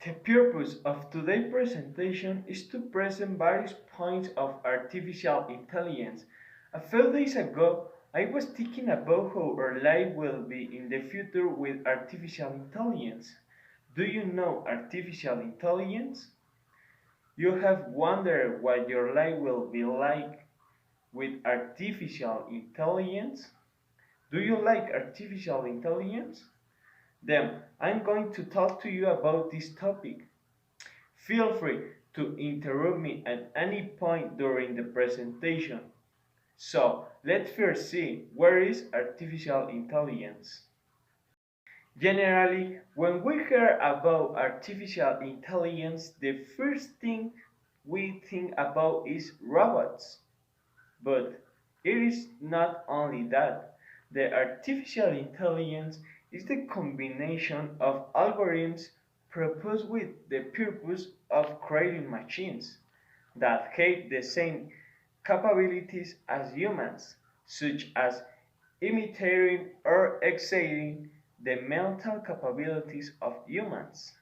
The purpose of today's presentation is to present various points of artificial intelligence. A few days ago, I was thinking about how our life will be in the future with artificial intelligence. Do you know artificial intelligence? You have wondered what your life will be like with artificial intelligence? Do you like artificial intelligence? Then I'm going to talk to you about this topic. Feel free to interrupt me at any point during the presentation. So, let's first see what is artificial intelligence. Generally, when we hear about artificial intelligence, the first thing we think about is robots. But it is not only that. The artificial intelligence is the combination of algorithms proposed with the purpose of creating machines that have the same capabilities as humans, such as imitating or exceeding the mental capabilities of humans.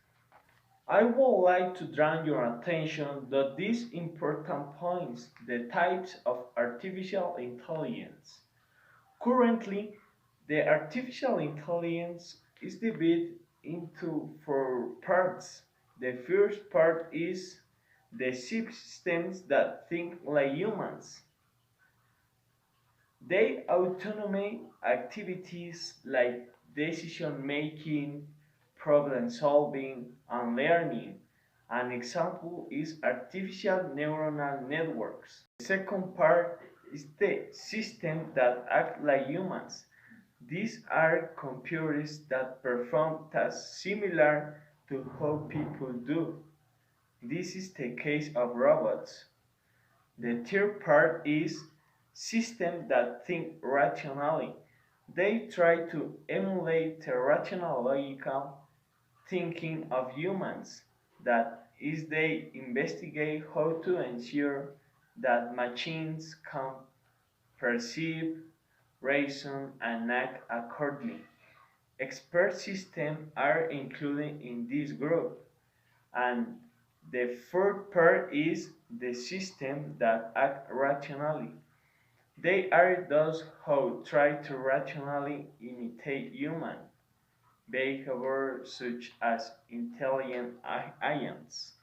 I would like to draw your attention to these important points, the types of artificial intelligence. Currently, the artificial intelligence is divided into four parts. The first part is the systems that think like humans. They automate activities like decision making, problem solving, and learning. An example is artificial neuronal networks. The second part is the system that act like humans. These are computers that perform tasks similar to how people do. This is the case of robots. The third part is systems that think rationally. They try to emulate the rational logical thinking of humans. That is, they investigate how to ensure that machines can perceive, reason, and act accordingly. Expert systems are included in this group. And the fourth part is the systems that act rationally. They are those who try to rationally imitate human behavior, such as intelligent agents.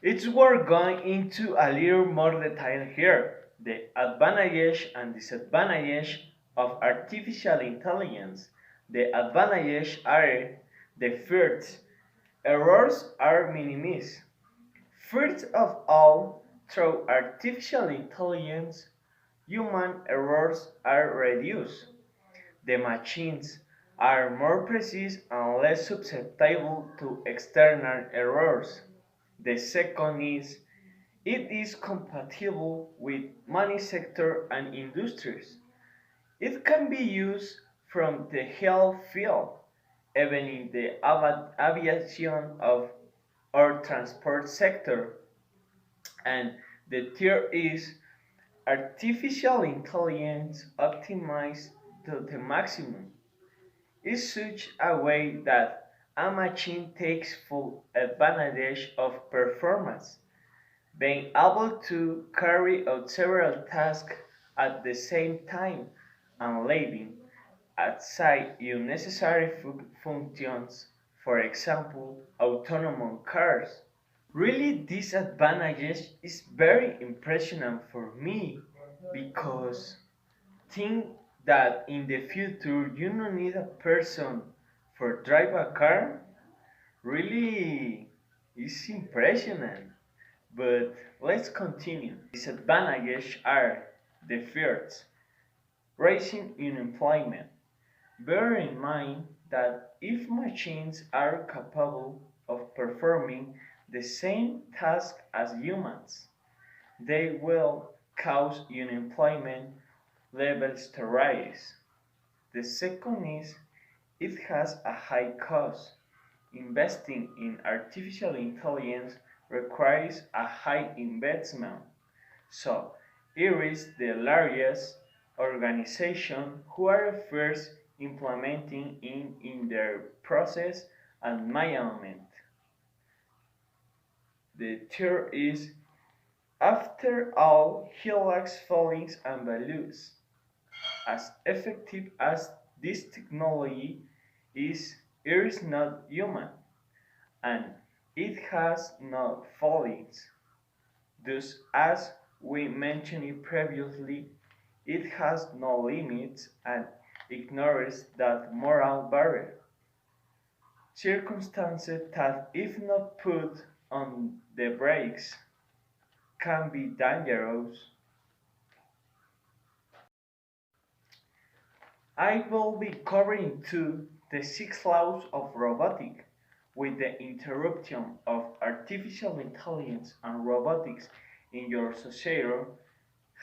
It's worth going into a little more detail here. The advantages and disadvantages of artificial intelligence. The advantages are the first, errors are minimized. First of all, through artificial intelligence, human errors are reduced. The machines are more precise and less susceptible to external errors. The second is it is compatible with many sectors and industries. It can be used from the health field, even in the aviation of or transport sector. And the third is artificial intelligence optimized to the maximum is such a way that a machine takes full advantage of performance, being able to carry out several tasks at the same time and leaving aside unnecessary functions, for example, autonomous cars. Really, this advantage is very impressionant for me because think that in the future you don't need a person for drive a car. Really, it's impressionant. But let's continue. Disadvantages are the first, raising unemployment. Bear in mind that if machines are capable of performing the same task as humans, they will cause unemployment levels to rise. The second is it has a high cost. Investing in artificial intelligence requires a high investment. So, it is the largest organization who are first implementing in their process and my element. The third is, after all, he lacks feelings and values. As effective as this technology is, it is not human, and it has no feelings. Thus, as we mentioned it previously, it has no limits and ignores that moral barrier. Circumstances that, if not put on the brakes, can be dangerous. I will be covering too the six laws of robotics, with the interruption of artificial intelligence and robotics in your society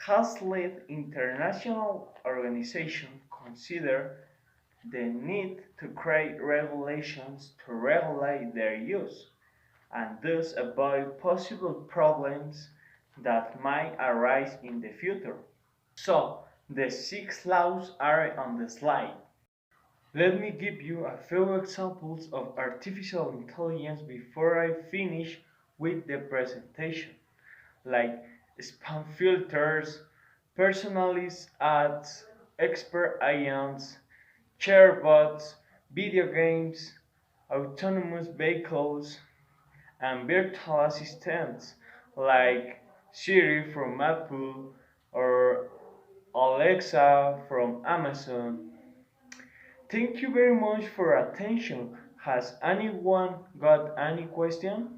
has led international organizations consider the need to create regulations to regulate their use and thus avoid possible problems that might arise in the future. So, the six laws are on the slide. Let me give you a few examples of artificial intelligence before I finish with the presentation, like spam filters, personalized ads, expert agents, chatbots, video games, autonomous vehicles, and virtual assistants like Siri from Apple or Alexa from Amazon. Thank you very much for attention. Has anyone got any question?